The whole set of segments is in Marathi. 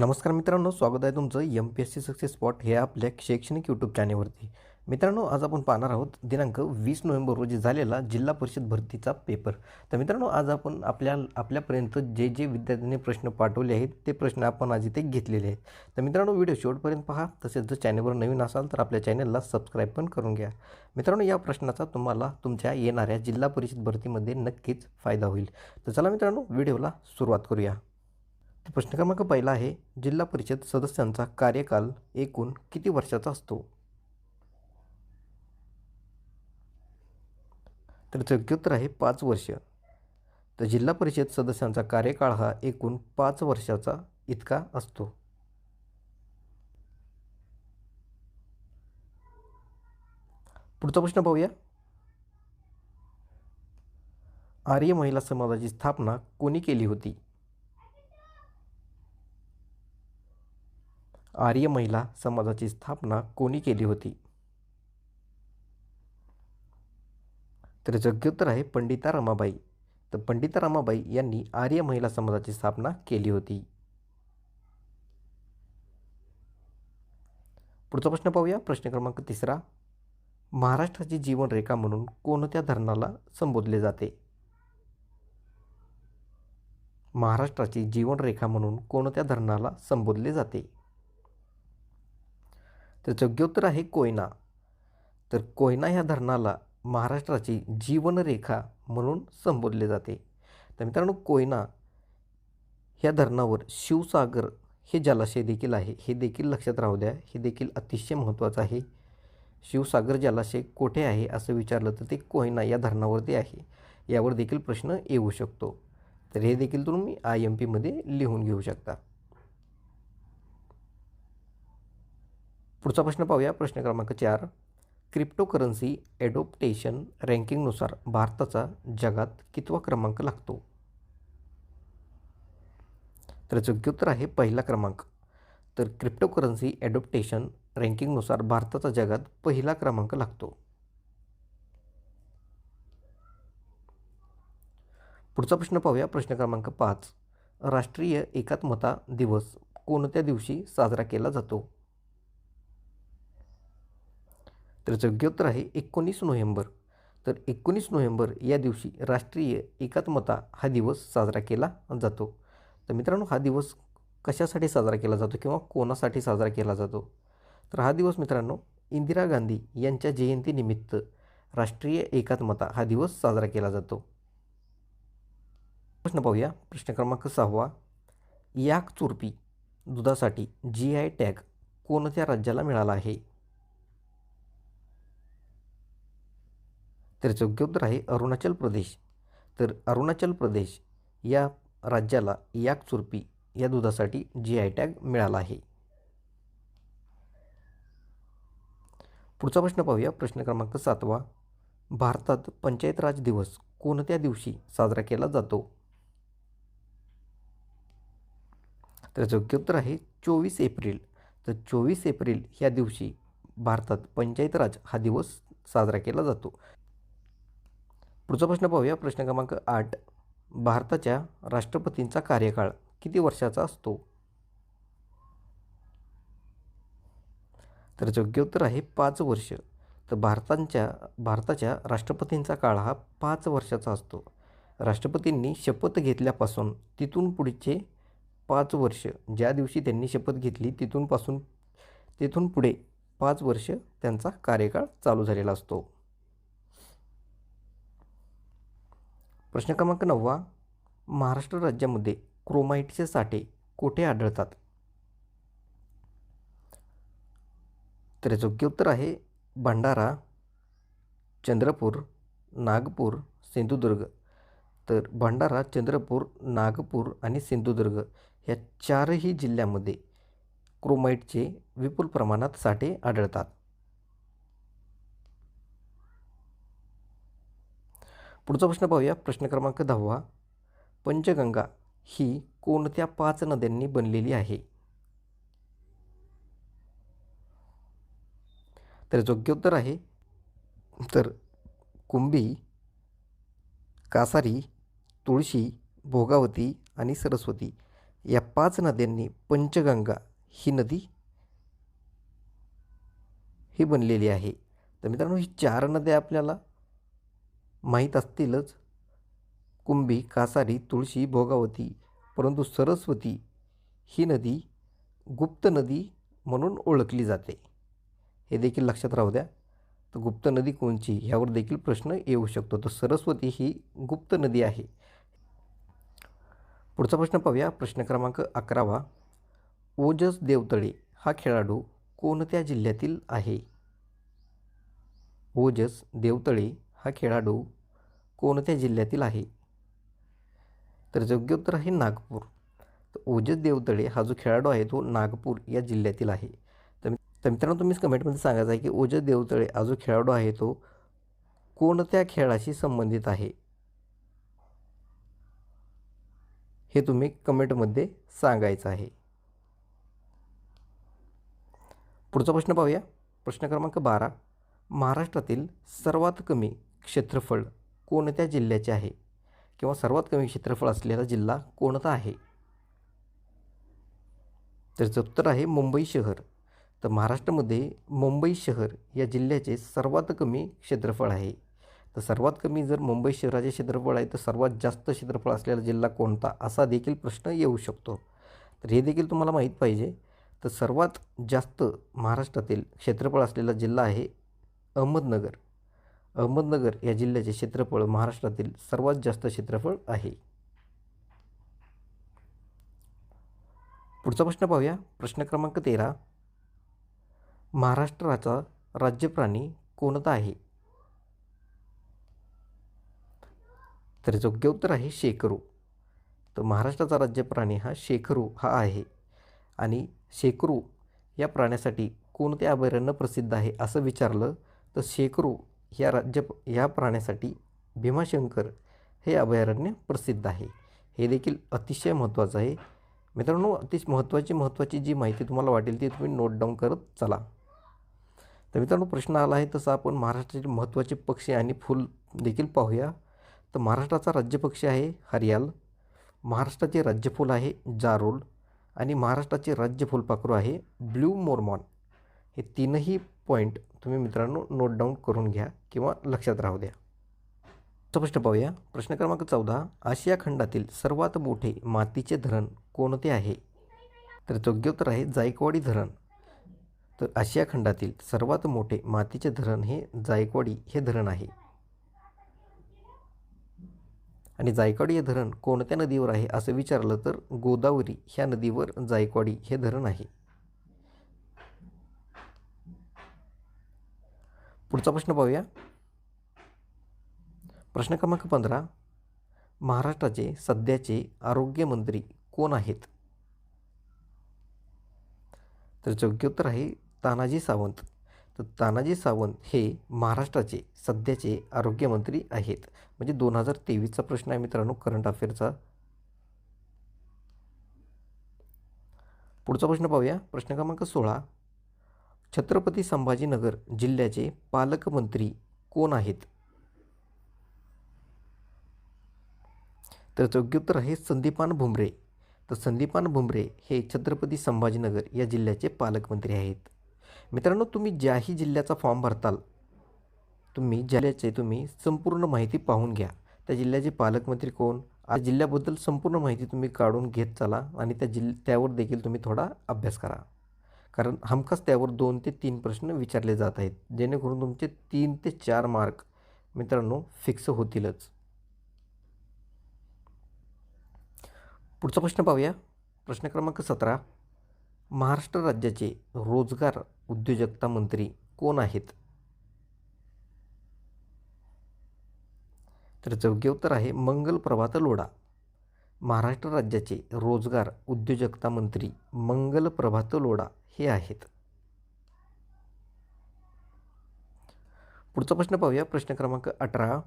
नमस्कार मित्रांनो, स्वागत आहे तुमचं MPSC सक्सेस स्पॉट हे आपल्या शैक्षणिक यूट्यूब चॅनेलवरती. मित्रांनो, आज आपण पाहणार आहोत दिनांक 20 नोव्हेंबर रोजी झालेला जिल्हा परिषद भरतीचा पेपर. तर मित्रांनो, आज आपण आपल्यापर्यंत जे जे विद्यार्थ्यांनी प्रश्न पाठवले आहेत ते प्रश्न आपण आज इथे घेतलेले आहेत. तर मित्रांनो, व्हिडिओ शेवटपर्यंत पहा. तसेच जर चॅनलवर नवीन असाल तर आपल्या चॅनलला सबस्क्राईब पण करून घ्या. मित्रांनो, या प्रश्नाचा तुम्हाला तुमच्या येणाऱ्या जिल्हा परिषद भरतीमध्ये नक्कीच फायदा होईल. तर चला मित्रांनो, व्हिडिओला सुरुवात करूया. तर प्रश्न क्रमांक पहिला आहे, जिल्हा परिषद सदस्यांचा कार्यकाल एकूण किती वर्षाचा असतो? तर योग्य उत्तर आहे 5 वर्ष. तर जिल्हा परिषद सदस्यांचा कार्यकाळ हा एकूण 5 वर्षाचा इतका असतो. पुढचा प्रश्न पाहूया. आर्य महिला समाजाची स्थापना कोणी केली होती? आर्य महिला समाजाची स्थापना कोणी केली होती? तर योग्य उत्तर आहे पंडिता रमाबाई. तर पंडिता रमाबाई यांनी आर्य महिला समाजाची स्थापना केली होती. पुढचा प्रश्न पाहूया. प्रश्न क्रमांक तिसरा, महाराष्ट्राची जीवनरेखा म्हणून कोणत्या धरणाला संबोधले जाते? महाराष्ट्राची जीवनरेखा म्हणून कोणत्या धरणाला संबोधले जाते? तर योग्य उत्तर आहे कोयना. तर कोयना ह्या धरणाला महाराष्ट्राची जीवनरेखा म्हणून संबोधले जाते. तर मित्रांनो, कोयना ह्या धरणावर शिवसागर हे जलाशय देखील आहे. हे देखील लक्षात राहू द्या. हे देखील अतिशय महत्त्वाचं आहे. शिवसागर जलाशय कोठे आहे असं विचारलं तर ते कोयना या धरणावरती आहे. यावर देखील प्रश्न येऊ शकतो. तर हे देखील तुम्ही IMPमध्ये लिहून घेऊ शकता. पुढचा प्रश्न पाहूया. प्रश्न क्रमांक 4, क्रिप्टोकरन्सी ॲडॉप्टेशन रँकिंगनुसार भारताचा जगात कितवा क्रमांक लागतो? तर योग्य उत्तर आहे पहिला क्रमांक. तर क्रिप्टोकरन्सी ॲडॉप्टेशन रँकिंगनुसार भारताचा जगात पहिला क्रमांक लागतो. पुढचा प्रश्न पाहूया. प्रश्न क्रमांक 5, राष्ट्रीय एकात्मता दिवस कोणत्या दिवशी साजरा केला जातो? तर योग्य उत्तर आहे 19 नोव्हेंबर. तर 19 नोव्हेंबर या दिवशी राष्ट्रीय एकात्मता हा दिवस साजरा केला जातो. तर मित्रांनो, हा दिवस कशासाठी साजरा केला जातो किंवा कोणासाठी साजरा केला जातो? तर हा दिवस मित्रांनो, इंदिरा गांधी यांच्या जयंतीनिमित्त राष्ट्रीय एकात्मता हा दिवस साजरा केला जातो. प्रश्न पाहूया. प्रश्न क्रमांक 6, याक चुरपी दुधासाठी GI टॅग कोणत्या राज्याला मिळाला आहे? तर योग्य उत्तर आहे अरुणाचल प्रदेश. तर अरुणाचल प्रदेश या राज्याला याक चुरपी या दुधासाठी GI टॅग मिळाला आहे. पुढचा प्रश्न पाहूया. प्रश्न क्रमांक 7, भारतात पंचायत राज दिवस कोणत्या दिवशी साजरा केला जातो? तर योग्य उत्तर आहे 24 एप्रिल. तर 24 एप्रिल ह्या दिवशी भारतात पंचायत राज हा दिवस साजरा केला जातो. पुढचा प्रश्न पाहूया. प्रश्न क्रमांक 8, भारताच्या राष्ट्रपतींचा कार्यकाळ किती वर्षाचा असतो? तर योग्य उत्तर आहे 5 वर्ष. तर भारताच्या राष्ट्रपतींचा काळ हा 5 वर्षाचा असतो. राष्ट्रपतींनी शपथ घेतल्यापासून तिथून पुढचे 5 वर्ष, ज्या दिवशी त्यांनी शपथ घेतली तिथून पुढे 5 वर्ष त्यांचा कार्यकाळ चालू झालेला असतो. प्रश्न क्रमांक 9, महाराष्ट्र राज्यामध्ये क्रोमाइटचे साठे कुठे आढळतात? तर योग्य उत्तर आहे भंडारा, चंद्रपूर, नागपूर, सिंधुदुर्ग. तर भंडारा, चंद्रपूर, नागपूर आणि सिंधुदुर्ग ह्या 4ही जिल्ह्यामध्ये क्रोमाइटचे विपुल प्रमाणात साठे आढळतात. पुढचा प्रश्न पाहूया. प्रश्न क्रमांक 10, पंचगंगा ही कोणत्या 5 नद्यांनी बनलेली आहे? तर योग्य उत्तर आहे कुंभी, कासारी, तुळशी, भोगावती आणि सरस्वती या 5 नद्यांनी पंचगंगा ही नदी ही बनलेली आहे. तर मित्रांनो, ही 4 नद्या आपल्याला माहीत असतीलच. कुंभी, कासारी, तुळशी, भोगावती. परंतु सरस्वती ही नदी गुप्त नदी म्हणून ओळखली जाते. हे देखील लक्षात राहू द्या. तर गुप्त नदी कोणची ह्यावर देखील प्रश्न येऊ शकतो. तर सरस्वती ही गुप्त नदी आहे. पुढचा प्रश्न पाहूया. प्रश्न क्रमांक 11वा. ओजस देवतळे हा खेळाडू कोणत्या जिल्ह्यातील आहे? ओजस देवतळे हा खेळाडू कोणत्या जिल्ह्यातील आहे? तर योग्य उत्तर आहे नागपूर. तर ओजस देवतळे हा जो खेळाडू आहे तो नागपूर या जिल्ह्यातील आहे. तर मित्रांनो, तुम्हीच कमेंटमध्ये सांगायचं आहे की ओजस देवतळे हा जो खेळाडू आहे तो कोणत्या खेळाशी संबंधित आहे, हे तुम्ही कमेंटमध्ये सांगायचं आहे. पुढचा प्रश्न पाहूया. प्रश्न क्रमांक 12. महाराष्ट्रातील सर्वात कमी क्षेत्रफळ कोणत्या जिल्ह्याचे आहे, किंवा सर्वात कमी क्षेत्रफळ असलेला जिल्हा कोणता आहे? त्याचं उत्तर आहे मुंबई शहर. तर महाराष्ट्रामध्ये मुंबई शहर या जिल्ह्याचे सर्वात कमी क्षेत्रफळ आहे. तर सर्वात कमी जर मुंबई शहराचे क्षेत्रफळ आहे तर सर्वात जास्त क्षेत्रफळ असलेला जिल्हा कोणता, असा देखील प्रश्न येऊ शकतो. तर हे देखील तुम्हाला माहीत पाहिजे. तर सर्वात जास्त महाराष्ट्रातील क्षेत्रफळ असलेला जिल्हा आहे अहमदनगर. अहमदनगर या जिल्ह्याचे क्षेत्रफळ महाराष्ट्रातील सर्वात जास्त क्षेत्रफळ आहे. पुढचा प्रश्न पाहूया. प्रश्न क्रमांक 13. महाराष्ट्राचा राज्यप्राणी कोणता आहे? तर योग्य उत्तर आहे शेकरू. तर महाराष्ट्राचा राज्यप्राणी हा शेकरू हा आहे. आणि शेकरू या प्राण्यासाठी कोणते अभयारण्य प्रसिद्ध आहे असं विचारलं तर शेकरू या प्राण्यासाठी भीमाशंकर हे अभयारण्य प्रसिद्ध आहे. हे देखील अतिशय महत्त्वाचं आहे. मित्रांनो, अतिशय महत्त्वाची जी माहिती तुम्हाला वाटेल ती तुम्ही नोट डाऊन करत चला. तर मित्रांनो, प्रश्न आला आहे तसं आपण महाराष्ट्राचे महत्त्वाचे पक्षी आणि फूल देखील पाहूया. तर महाराष्ट्राचा राज्यपक्षी आहे हरियाल, महाराष्ट्राचे राज्यफूल आहे जारोल आणि महाराष्ट्राचे राज्य फुलपाखरू आहे ब्ल्यू मोरमॉन. हे तीनही पॉईंट तुम्ही मित्रांनो नोट डाऊन करून घ्या किंवा लक्षात राहू द्या. प्रश्न पाहूया. प्रश्न क्रमांक 14. आशिया खंडातील सर्वात मोठे मातीचे धरण कोणते आहे? तर योग्य उत्तर आहे जायकवाडी धरण. तर आशिया खंडातील सर्वात मोठे मातीचे धरण हे जायकवाडी हे धरण आहे. आणि जायकवाडी हे धरण कोणत्या नदीवर आहे असं विचारलं तर गोदावरी ह्या नदीवर जायकवाडी हे धरण आहे. पुढचा प्रश्न पाहूया. प्रश्न क्रमांक 15. महाराष्ट्राचे सध्याचे आरोग्यमंत्री कोण आहेत? तर योग्य उत्तर आहे तानाजी सावंत. तर तानाजी सावंत हे महाराष्ट्राचे सध्याचे आरोग्यमंत्री आहेत. म्हणजे 2023चा प्रश्न आहे मित्रांनो, करंट अफेअरचा. पुढचा प्रश्न पाहूया. प्रश्न क्रमांक 16. छत्रपती संभाजीनगर जिल्ह्याचे पालकमंत्री कोण आहेत? तर योग्य उत्तर आहे संदीपान भुमरे. तर संदीपान भुमरे हे छत्रपती संभाजीनगर या जिल्ह्याचे पालकमंत्री आहेत. मित्रांनो, तुम्ही ज्याही जिल्ह्याचा फॉर्म भरताल तुम्ही संपूर्ण माहिती पाहून घ्या. त्या जिल्ह्याचे पालकमंत्री कोण, जिल्ह्याबद्दल संपूर्ण माहिती तुम्ही काढून घेत चला आणि त्यावर देखील तुम्ही थोडा अभ्यास करा. कारण हमखास त्यावर 2 ते 3 प्रश्न विचारले जात आहेत, जेणेकरून तुमचे 3 ते 4 मार्क मित्रांनो फिक्स होतीलच. पुढचा प्रश्न पाहूया. प्रश्न क्रमांक 17. महाराष्ट्र राज्याचे रोजगार उद्योजकता मंत्री कोण आहेत? तर योग्य उत्तर आहे मंगल प्रभात लोढा. महाराष्ट्र राज्याचे रोजगार उद्योजकता मंत्री मंगल प्रभात लोढा हे आहेत. पुढचा प्रश्न पाहूया. प्रश्न क्रमांक 18.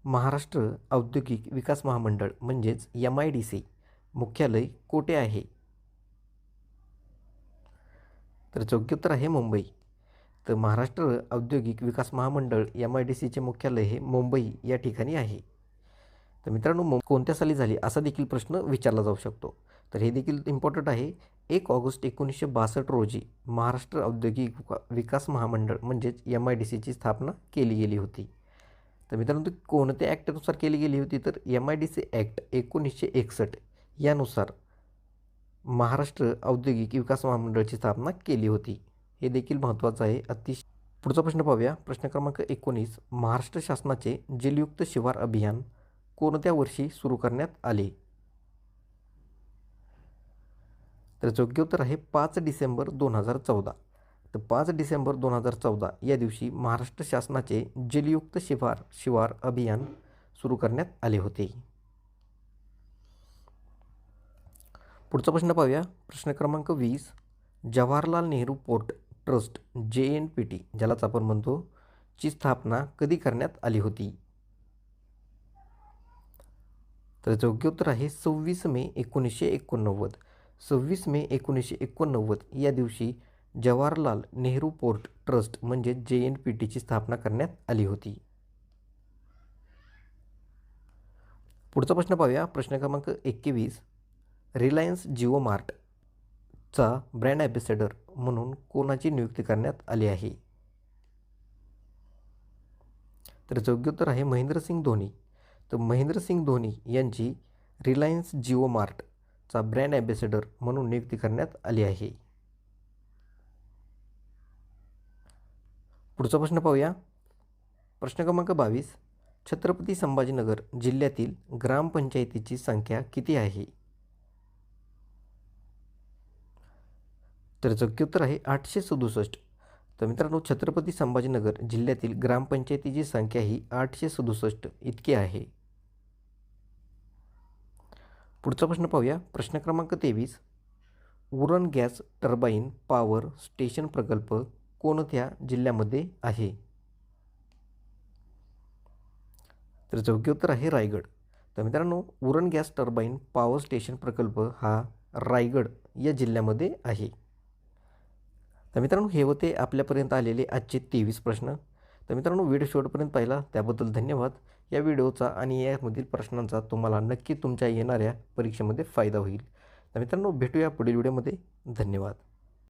महाराष्ट्र औद्योगिक विकास महामंडळ म्हणजेच MIDC मुख्यालय कोठे आहे? तर योग्य उत्तर आहे मुंबई. तर महाराष्ट्र औद्योगिक विकास महामंडळ MIDCचे मुख्यालय हे मुंबई या ठिकाणी आहे. तर मित्रांनो, कोणत्या साली झाली असा देखील प्रश्न विचारला जाऊ शकतो. तर हे देखील इम्पॉर्टंट आहे. 1 ऑगस्ट 1962 रोजी महाराष्ट्र औद्योगिक विकास महामंडळ म्हणजेच MIDCची स्थापना केली गेली होती. तर मित्रांनो ती कोणत्या ॲक्टनुसार केली गेली होती, तर MIDC ॲक्ट 1961 यानुसार महाराष्ट्र औद्योगिक विकास महामंडळाची स्थापना केली होती. हे देखील महत्त्वाचं आहे अतिशय. पुढचा प्रश्न पाहूया. प्रश्न क्रमांक 19. महाराष्ट्र शासनाचे जलयुक्त शिवार अभियान कोणत्या वर्षी सुरू करण्यात आले? तर योग्य उत्तर आहे 5 डिसेंबर 2014. तर 5 डिसेंबर 2014 या दिवशी महाराष्ट्र शासनाचे जलयुक्त शिवार अभियान सुरू करण्यात आले होते. पुढचा प्रश्न पाहूया. प्रश्न क्रमांक 20. Jawaharlal Nehru port trust JNPT ज्यालाच आपण म्हणतो ची स्थापना कधी करण्यात आली होती? तर योग्य उत्तर आहे 26 मे 1989. 26 मे 1989 या दिवशी जवाहरलाल नेहरू पोर्ट ट्रस्ट म्हणजे JNPTची स्थापना करण्यात आली होती. पुढचा प्रश्न पाहूया. प्रश्न क्रमांक 21. रिलायन्स जिओ मार्टचा ब्रँड ॲम्बॅसेडर म्हणून कोणाची नियुक्ती करण्यात आली आहे? तर योग्य उत्तर आहे महेंद्रसिंग धोनी. तर महेंद्रसिंग धोनी यांची रिलायन्स जिओ मार्टचा ब्रँड ॲम्बॅसेडर म्हणून नियुक्ती करण्यात आली आहे. पुढचा प्रश्न पाहूया. प्रश्न क्रमांक 22. छत्रपती संभाजीनगर जिल्ह्यातील ग्रामपंचायतीची संख्या किती आहे? तर योग्य उत्तर आहे 867. तर मित्रांनो छत्रपती संभाजीनगर जिल्ह्यातील ग्रामपंचायतीची संख्या ही 867 इतकी आहे. पुढचा प्रश्न पाहूया. प्रश्न क्रमांक 23. Uran gas turbine power station प्रकल्प कोणत्या जिल्ह्यामध्ये आहे? तर योग्य उत्तर आहे रायगड. तर मित्रांनो Uran gas turbine power station प्रकल्प हा रायगड या जिल्ह्यामध्ये आहे. तर मित्रांनो हे होते आपल्यापर्यंत आलेले आजचे 23 प्रश्न. तर मित्रांनो व्हिडिओ शेवटपर्यंत पाहिला त्याबद्दल धन्यवाद. या व्हिडिओचा आणि यामधील प्रश्नांचा तुम्हाला नक्की तुमच्या येणाऱ्या परीक्षेमध्ये फायदा होईल. तर मित्रांनो भेटूया पुढील व्हिडिओमध्ये. धन्यवाद.